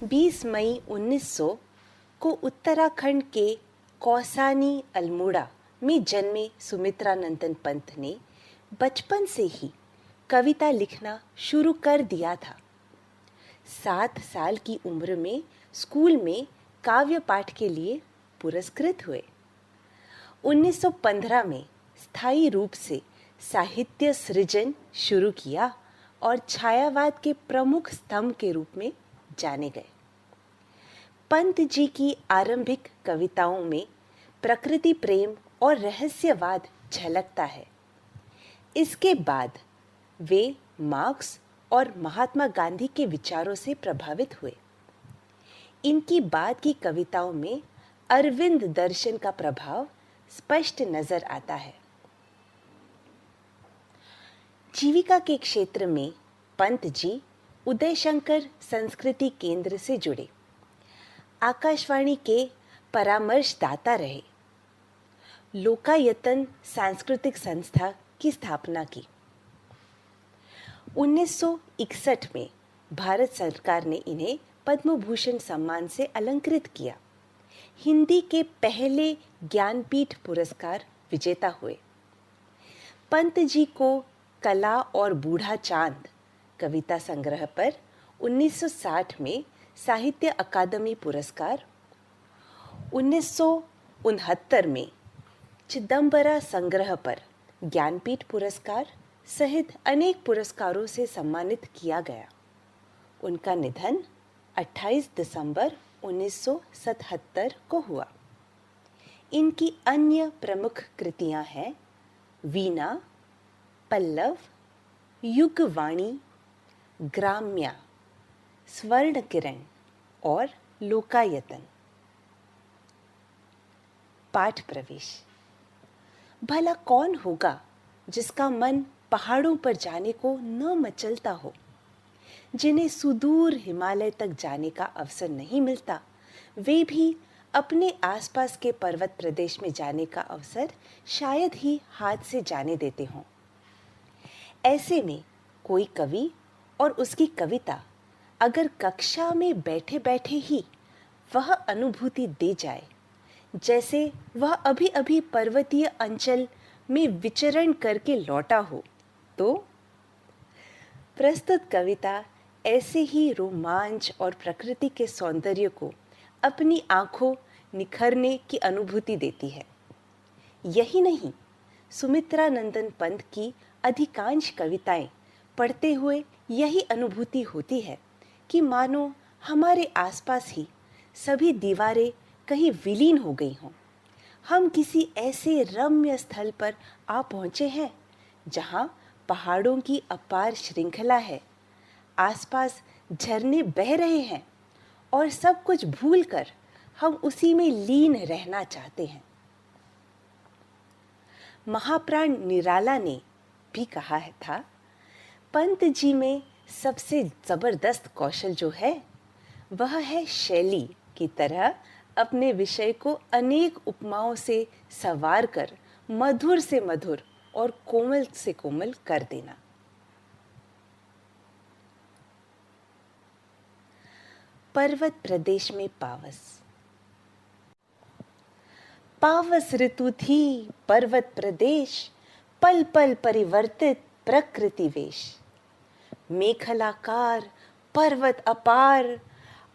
20 मई 1900 को उत्तराखंड के कौसानी अल्मोड़ा में जन्मे सुमित्रानंदन पंत ने बचपन से ही कविता लिखना शुरू कर दिया था। 7 साल की उम्र में स्कूल में काव्य पाठ के लिए पुरस्कृत हुए। 1915 में स्थायी रूप से साहित्य सृजन शुरू किया और छायावाद के प्रमुख स्तंभ के रूप में जाने गए। पंत जी की आरंभिक कविताओं में प्रकृति प्रेम और रहस्यवाद झलकता है। इसके बाद वे मार्क्स और महात्मा गांधी के विचारों से प्रभावित हुए। इनकी बाद की कविताओं में अरविंद दर्शन का प्रभाव स्पष्ट नजर आता है। जीविका के क्षेत्र में पंत जी उदयशंकर संस्कृति केंद्र से जुड़े, आकाशवाणी के परामर्शदाता रहे, लोकायतन सांस्कृतिक संस्था की स्थापना की। 1961 में भारत सरकार ने इन्हें पद्म भूषण सम्मान से अलंकृत किया। हिंदी के पहले ज्ञानपीठ पुरस्कार विजेता हुए। पंत जी को कला और बूढ़ा चांद कविता संग्रह पर 1960 में साहित्य अकादमी पुरस्कार, 1969 में चिदंबरा संग्रह पर ज्ञानपीठ पुरस्कार सहित अनेक पुरस्कारों से सम्मानित किया गया। उनका निधन 28 दिसंबर 1977 को हुआ। इनकी अन्य प्रमुख कृतियां हैं वीणा, पल्लव, युगवाणी, ग्राम्या, स्वर्ण किरण और लोकायतन। पाठ प्रवेश। भला कौन होगा जिसका मन पहाड़ों पर जाने को न मचलता हो, जिन्हें सुदूर हिमालय तक जाने का अवसर नहीं मिलता, वे भी अपने आसपास के पर्वत प्रदेश में जाने का अवसर शायद ही हाथ से जाने देते हों। ऐसे में कोई कवि और उसकी कविता अगर कक्षा में बैठे बैठे ही वह अनुभूति दे जाए जैसे वह अभी अभी पर्वतीय अंचल में विचरण करके लौटा हो, तो प्रस्तुत कविता ऐसे ही रोमांच और प्रकृति के सौंदर्य को अपनी आंखों निखरने की अनुभूति देती है। यही नहीं, सुमित्रानंदन पंत की अधिकांश कविताएं पढ़ते हुए यही अनुभूति होती है कि मानो हमारे आसपास ही सभी दीवारें कहीं विलीन हो गई हों। हम किसी ऐसे रम्य स्थल पर आ पहुंचे हैं जहां पहाड़ों की अपार श्रृंखला है, आसपास झरने बह रहे हैं और सब कुछ भूलकर हम उसी में लीन रहना चाहते हैं। महाप्राण निराला ने भी कहा था, पंत जी में सबसे जबरदस्त कौशल जो है वह है शैली की तरह अपने विषय को अनेक उपमाओं से सवार कर मधुर से मधुर और कोमल से कोमल कर देना। पर्वत प्रदेश में पावस। पावस ऋतु थी पर्वत प्रदेश, पल पल परिवर्तित प्रकृति वेश। मेखलाकार पर्वत अपार,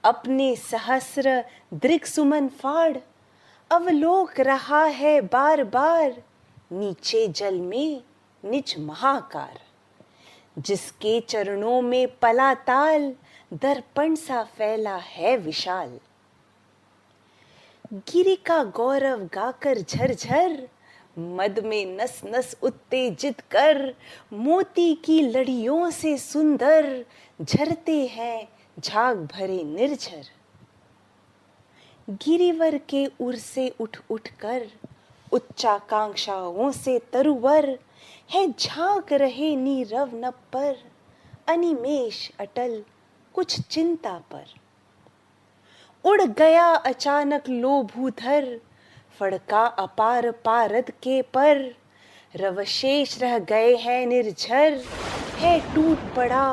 अपने सहस्र दृक् सुमन फाड़, अवलोक रहा है बार बार, नीचे जल में निज महाकार। जिसके चरणों में पला ताल, दर्पण सा फैला है विशाल। गिरि का गौरव गाकर झरझर, मद में नस नस उत्तेजित कर, मोती की लड़ियों से सुंदर झरते हैं झाग भरे निर्झर। गिरिवर के उर से उठ उठ कर, उच्चाकांक्षाओं से तरुवर, है झांक रहे नीरव नभ पर, अनिमेष अटल कुछ चिंता पर। उड़ गया अचानक लोभूधर, फड़का अपार पारद के पर, रवशेष रह गए हैं निर्झर, है टूट पड़ा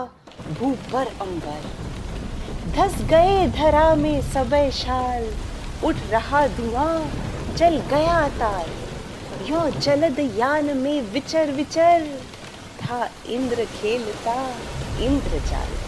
भू पर अंबर। धस गए धरा में सबे शाल, उठ रहा धुआं जल गया ताल, यो जलद यान में विचर विचर, था इंद्र खेलता इंद्रजाल।